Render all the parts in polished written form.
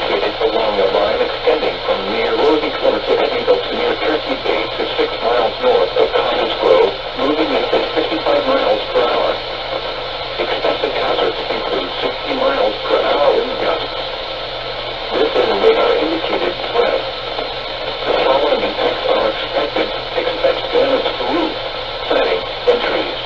located along a line extending from near Rosie Clover to Eddyville to near Turkey Bay to 6 miles north of Cottage Grove, moving east at 55 miles per hour. Expected hazards include 60 miles per hour wind gusts. This is a radar-indicated threat. The following impacts are expected. Expect damage to roof, siding, and trees.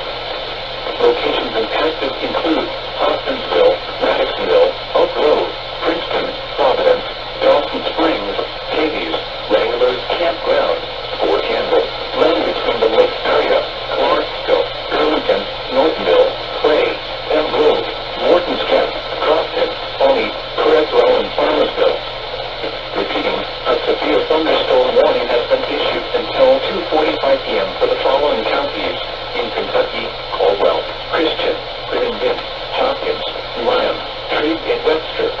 Locations impacted include Hopkinsville, Madisonville, Oak Grove, Princeton, Providence, Dawson Springs, Hades, Wranglers Campground, Fort Campbell, land between the lakes area, Clarksville, Burlington, Northville, Clay, Pembroke, Morton's Camp, Crofton, Pawnee, Creswell, and Farmersville. Repeating, a severe thunderstorm warning has been issued until 2:45 p.m. for the following counties in Kentucky: Caldwell, Christian, Crittenden, Hopkins, Lyon, Trigg, and Webster.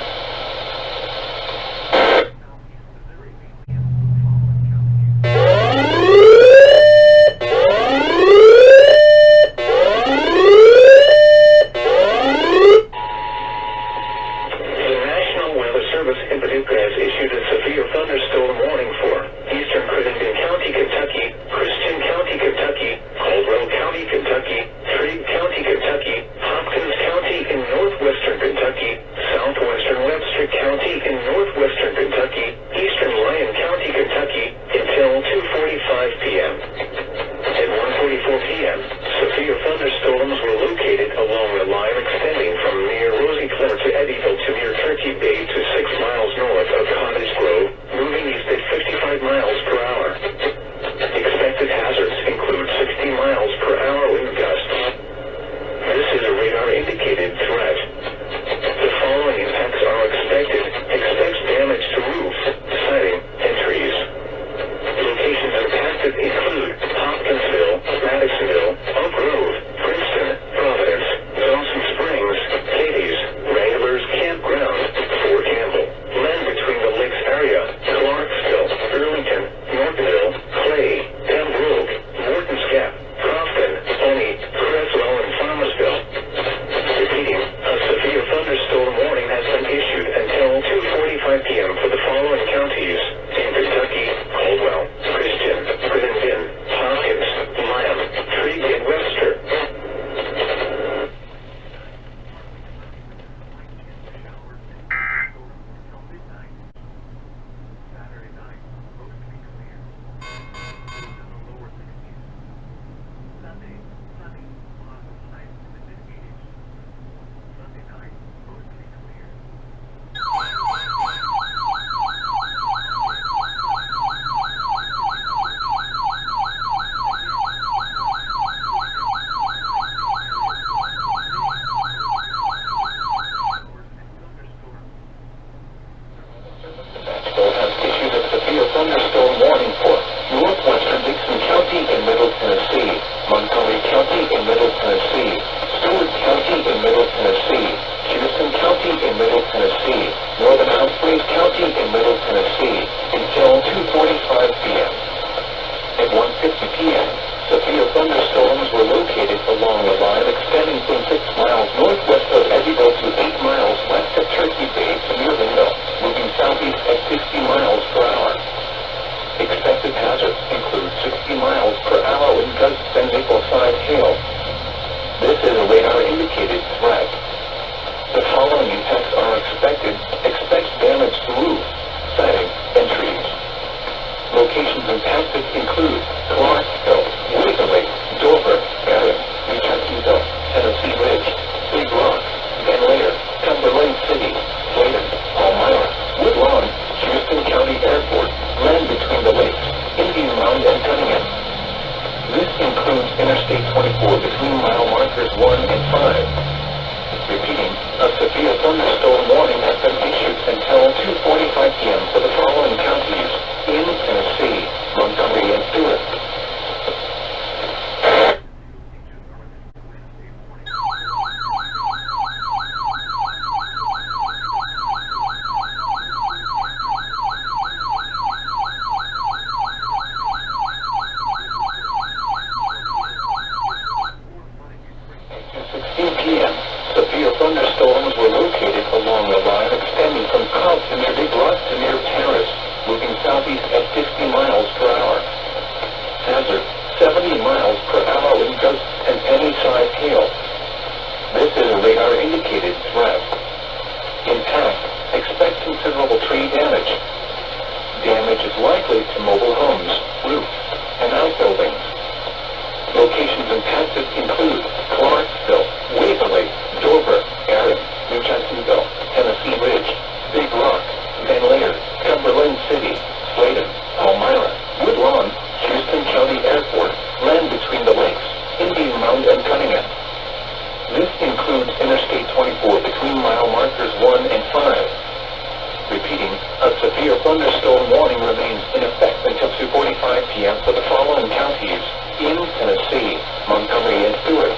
Severe thunderstorms were located along the line extending is likely to mobile homes, roofs, and outbuildings. Locations impacted include Clarksville, Waverly, Dover, Erin, New Jacksonville, Tennessee Ridge, Big Rock, Van Laird, Cumberland City, Sladen, Elmira, Woodlawn, Houston County Airport, land between the lakes, Indian Mound and Cunningham. This includes Interstate 24 between mile markers 1 and 5. Repeating, a severe thunderstorm warning remains in effect until 2:45 p.m. for the following counties in Tennessee, Montgomery and Stewart.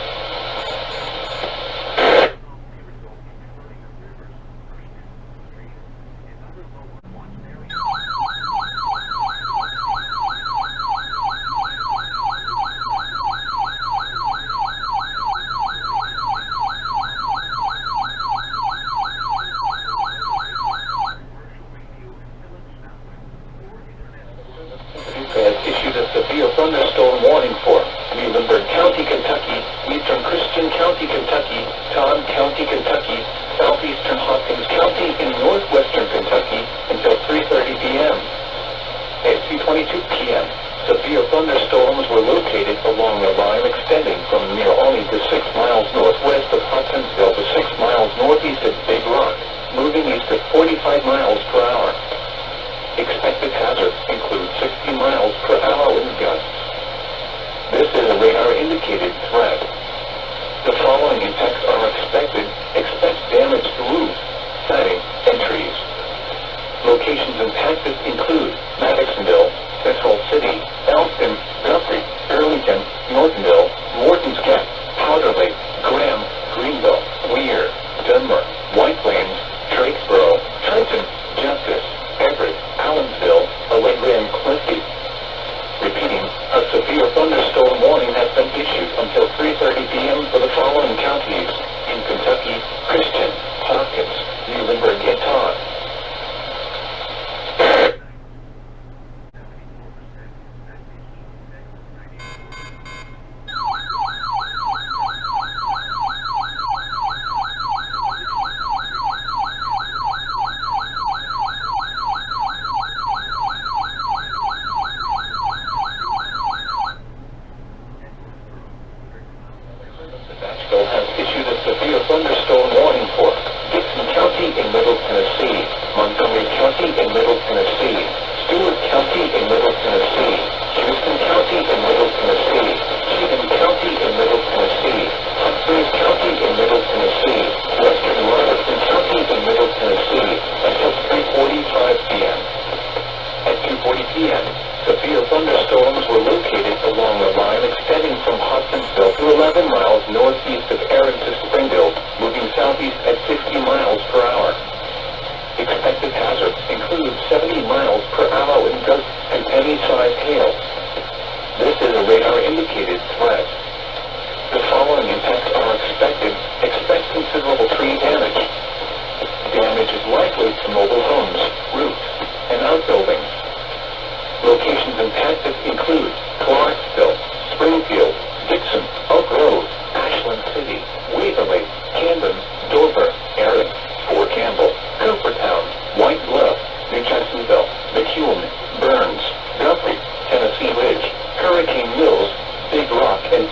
Has issued a severe thunderstorm warning for Muhlenberg County, Kentucky, Eastern Christian County, Kentucky, Todd County, Kentucky, Southeastern Hopkins County, and Northwestern Kentucky until 3:30 p.m. At 2:22 p.m., severe thunderstorms were located along the line extending from near Olney to 6 miles northwest of Hutchinsville to 6 miles northeast of Big Rock, moving east at 45 miles per hour. Expected hazards include 60 miles per hour wind gusts. This is a radar-indicated threat. The following impacts are expected. Expect damage to roofs, siding, and trees. Locations impacted include Madisonville, Central City, Elston, Guthrie, Burlington, Nortonville, Morton's Gap, Powder Lake, Graham, Greenville, Weir, Dunmore, White Plains, Drakesboro, Trenton, Justice, Everett, Allensville, Allegra, and Quincy. Repeating, a severe thunderstorm warning has been issued until 3:30 p.m. for the following counties in Kentucky: Christian, Hopkins, Muhlenberg, and Todd. Has issued a severe thunderstorm warning for Dixon County in Middle Tennessee, Montgomery County in Middle Tennessee, Stewart County in Middle Tennessee, Houston County in Middle Tennessee, Cheatham County in Middle Tennessee, Hot Springs County in Middle Tennessee, Western Robertson County in Middle Tennessee until 3:45 p.m. At 2:40 p.m., severe thunderstorms were located along the line extending from Hopkinsville to 11 miles northeast of Erin to Springfield, moving southeast at 60 miles per hour. Expected hazards include 70 miles per hour wind gusts and penny-sized hail. This is a radar-indicated threat. The following impacts are expected. Expect considerable tree damage. Damage is likely to mobile homes, roofs, and outbuildings. Locations impacted include Clarksville, Springfield, Dixon, Oak Grove, Ashland City, Waverly, Camden, Dover, Erin, Fort Campbell, Coopertown, White Bluff, New Jacksonville, McEwen, Burns, Guthrie, Tennessee Ridge, Hurricane Mills, Big Rock, and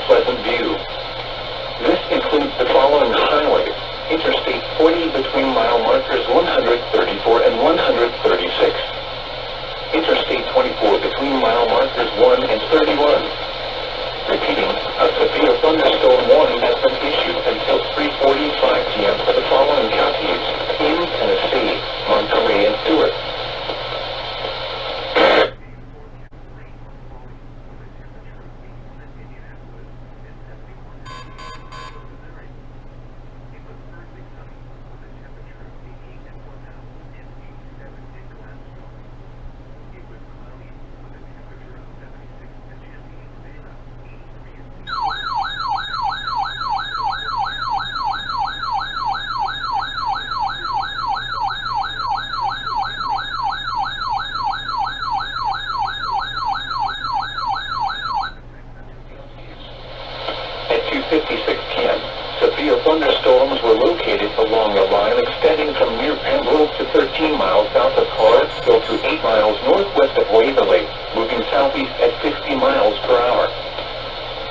miles south of Clarksville to 8 miles northwest of Waverly, moving southeast at 50 miles per hour.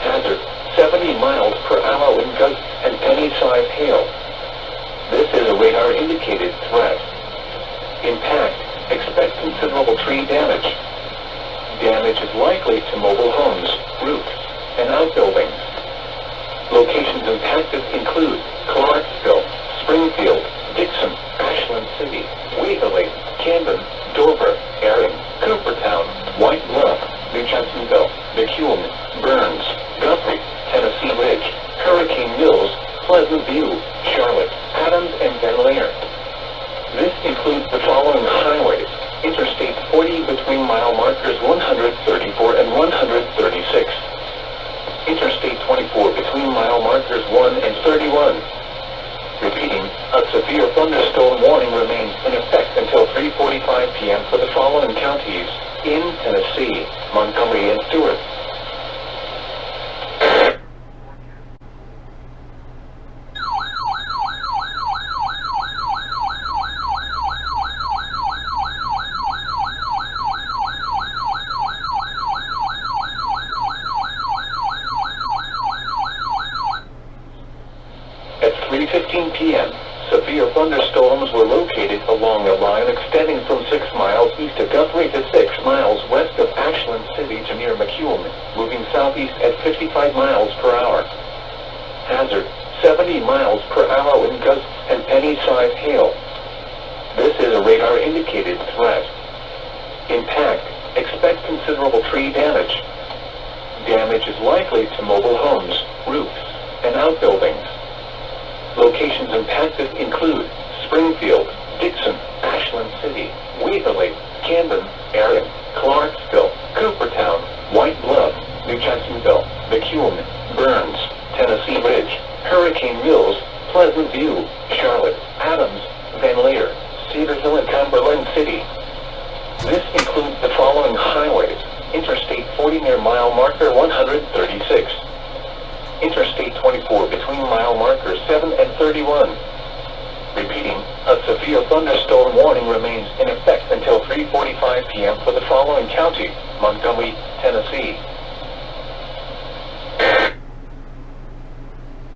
Hazard, 70 miles per hour wind gusts and penny-sized hail. This is a radar-indicated threat. Impact, expect considerable tree damage. Damage is likely to mobile homes, roofs, and outbuildings. Locations impacted include Clarksville, Springfield, Dixon, Ashland City, Waverly, Camden, Dover, Erin, Coopertown, White Bluff, New Jacksonville, McEwen, Burns, Guthrie, Tennessee Ridge, Hurricane Mills, Pleasant View, Charlotte, Adams, and Van Lair. This includes the following highways: Interstate 40 between mile markers 134 and 136. Interstate 24 between mile markers 1 and 31. Repeating, a severe thunderstorm warning remains in effect until 3:45 p.m. for the following counties in Tennessee: Montgomery and Stewart. At 3:15 p.m., severe thunderstorms were located along a line extending from 6 miles east of Guthrie to 6 miles west of Ashland City to near McEwen, moving southeast at 55 miles per hour. Hazard, 70 miles per hour wind gusts and penny-sized hail. This is a radar-indicated threat. Impact, expect considerable tree damage. Damage is likely to mobile homes, roofs, and outbuildings. Locations impacted include Springfield, Dixon, Ashland City, Waverly, Camden, Erin, Clarksville, Coopertown, White Bluff, New Jacksonville, McEwen, Burns, Tennessee Ridge, Hurricane Mills, Pleasant View, Charlotte, Adams, Van Lair, Cedar Hill, and Cumberland City. This includes the following highways: Interstate 40 near mile marker 136. Interstate 24 between mile markers 7 and 31. Repeating, a severe thunderstorm warning remains in effect until 3:45 p.m. for the following counties: Montgomery, Tennessee,